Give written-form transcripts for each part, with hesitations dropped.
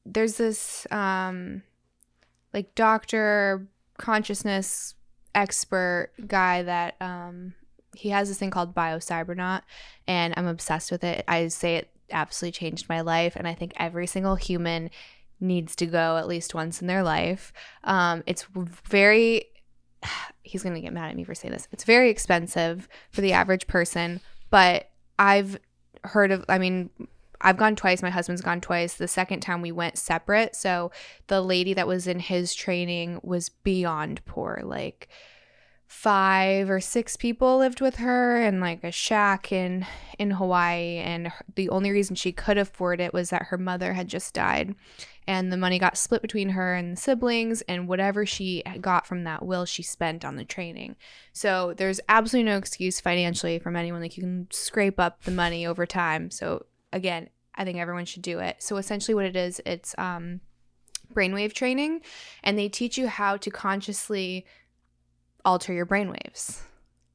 there's this like doctor, consciousness expert guy that he has this thing called Biocybernaut, and I'm obsessed with it. I say it absolutely changed my life, and I think every single human needs to go at least once in their life. It's very he's gonna get mad at me for saying this. It's very expensive for the average person, but I've gone twice. My husband's gone twice. The second time we went separate. So the lady that was in his training was beyond poor. Like 5 or 6 people lived with her in like a shack in Hawaii. And the only reason she could afford it was that her mother had just died. And the money got split between her and the siblings, and whatever she got from that will, she spent on the training. So there's absolutely no excuse financially from anyone. Like, you can scrape up the money over time. So again, I think everyone should do it. So essentially what it is, it's brainwave training, and they teach you how to consciously alter your brainwaves.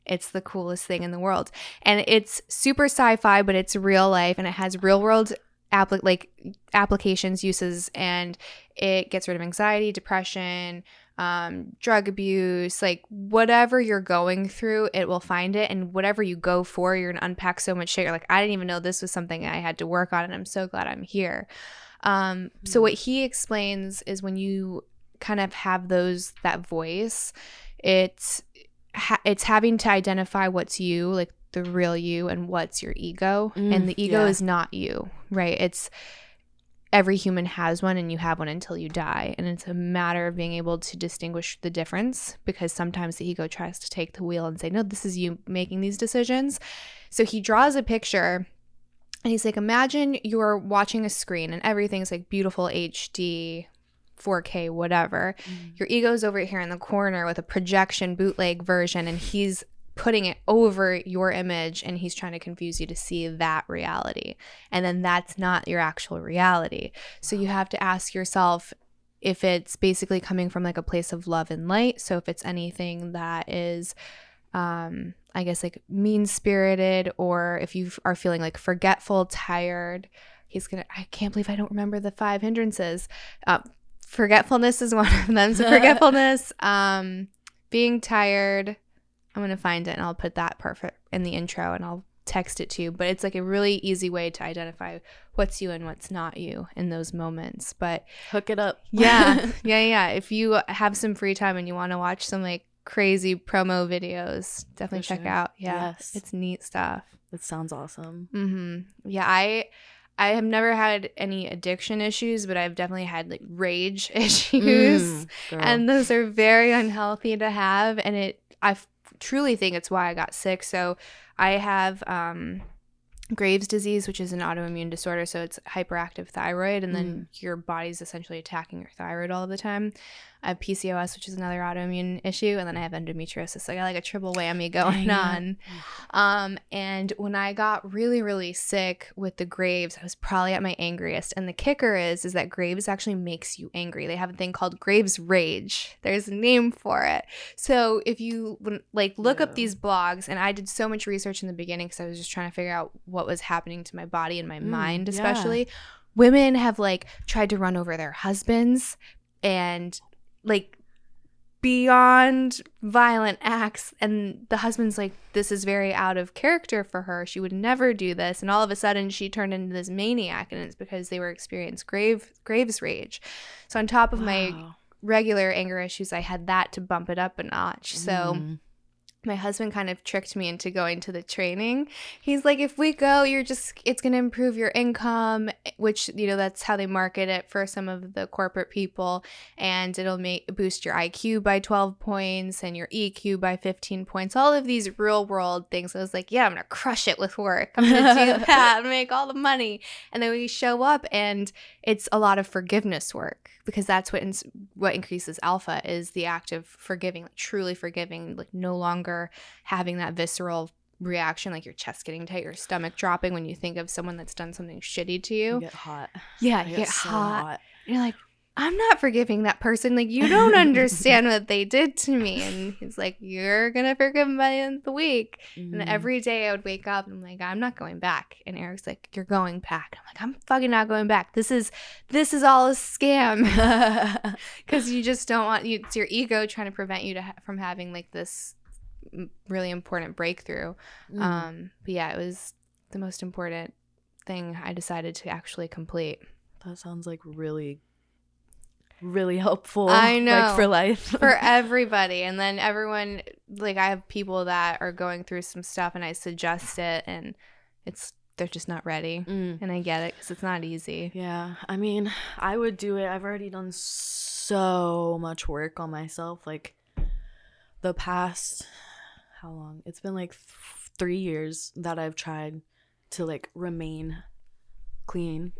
It's the coolest thing in the world. And it's super sci-fi, but it's real life, and it has real world applications, uses, and it gets rid of anxiety, depression, drug abuse, like whatever you're going through, it will find it. And whatever you go for, you're gonna unpack so much shit. You're like, I didn't even know this was something I had to work on, and I'm so glad I'm here. So what he explains is when you kind of have that voice, it's having to identify what's you, like the real you, and what's your ego. And the ego is not you, right? It's every human has one, and you have one until you die. And it's a matter of being able to distinguish the difference, because sometimes the ego tries to take the wheel and say, no, this is you making these decisions. So he draws a picture, and he's like, imagine you're watching a screen and everything's like beautiful HD, 4K, whatever. Your ego's over here in the corner with a projection bootleg version, and he's putting it over your image, and he's trying to confuse you to see that reality. And then that's not your actual reality. So you have to ask yourself if it's basically coming from like a place of love and light. So if it's anything that is I guess like mean-spirited, or if you are feeling like forgetful, tired, I can't believe I don't remember the 5 hindrances. Forgetfulness is one of them. So forgetfulness, being tired, I'm going to find it and I'll put that perfect in the intro and I'll text it to you. But it's like a really easy way to identify what's you and what's not you in those moments. But hook it up. Yeah. If you have some free time and you want to watch some like crazy promo videos, definitely check out. Yeah. Yes. It's neat stuff. It sounds awesome. Mm-hmm. Yeah. I have never had any addiction issues, but I've definitely had like rage issues. And those are very unhealthy to have. And I truly think it's why I got sick. So I have Graves' disease, which is an autoimmune disorder. So it's hyperactive thyroid, and then your body's essentially attacking your thyroid all the time. I have PCOS, which is another autoimmune issue, and then I have endometriosis. So I got like a triple whammy going on. And when I got really, really sick with the Graves, I was probably at my angriest. And the kicker is that Graves actually makes you angry. They have a thing called Graves rage. There's a name for it. So if you like look up these blogs, and I did so much research in the beginning because I was just trying to figure out what was happening to my body and my mind, especially. Women have like tried to run over their husbands, and like beyond violent acts, and the husband's like, this is very out of character for her, she would never do this, and all of a sudden she turned into this maniac, and it's because they were experiencing Graves rage. So on top of my regular anger issues, I had that to bump it up a notch. So my husband kind of tricked me into going to the training. He's like, if we go, it's going to improve your income, which, that's how they market it for some of the corporate people. And it'll boost your IQ by 12 points and your EQ by 15 points. All of these real world things. I was like, yeah, I'm going to crush it with work. I'm going to do that and make all the money. And then we show up, and it's a lot of forgiveness work, because that's what increases alpha, is the act of forgiving, like truly forgiving, like no longer having that visceral reaction, like your chest getting tight, your stomach dropping when you think of someone that's done something shitty to you. You get hot. Yeah, you get so hot. You're like, I'm not forgiving that person. Like, you don't understand what they did to me. And he's like, you're going to forgive them by the end of the week. And every day I would wake up and I'm like, I'm not going back. And Eric's like, you're going back. I'm like, I'm fucking not going back. This is all a scam. Because you just don't want, it's your ego trying to prevent you from having like this really important breakthrough. But yeah, it was the most important thing I decided to actually complete. That sounds like really, really helpful. I know. Like for life. For everybody. And then everyone, like I have people that are going through some stuff and I suggest it and they're just not ready. And I get it because it's not easy. Yeah. I mean, I would do it. I've already done so much work on myself. Like the past, how long? It's been like 3 years that I've tried to like remain clean.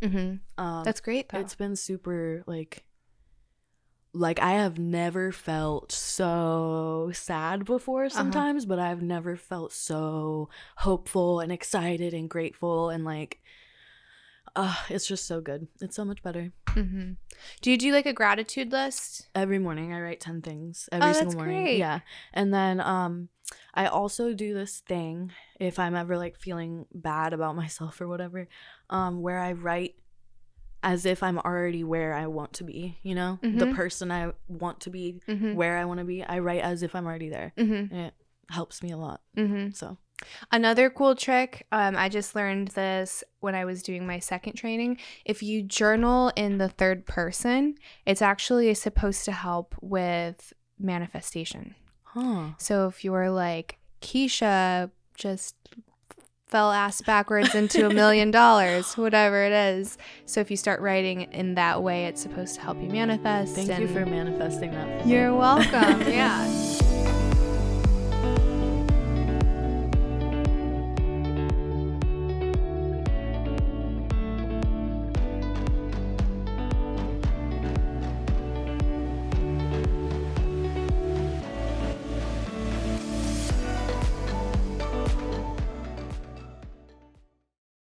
That's great though. It's been super like I have never felt so sad before sometimes, but I've never felt so hopeful and excited and grateful and like it's just so good. It's so much better. Do you do like a gratitude list? Every morning I write 10 things every single morning. Great. Yeah. And then I also do this thing if I'm ever like feeling bad about myself or whatever, where I write as if I'm already where I want to be, you know? The person I want to be, where I want to be. I write as if I'm already there. And it helps me a lot. So another cool trick, I just learned this when I was doing my second training. If you journal in the third person, it's actually supposed to help with manifestation. So if you're like, Keisha just fell ass backwards into $1 million, whatever it is. So if you start writing in that way, it's supposed to help you manifest. Thank you for manifesting that. You're welcome. Yeah.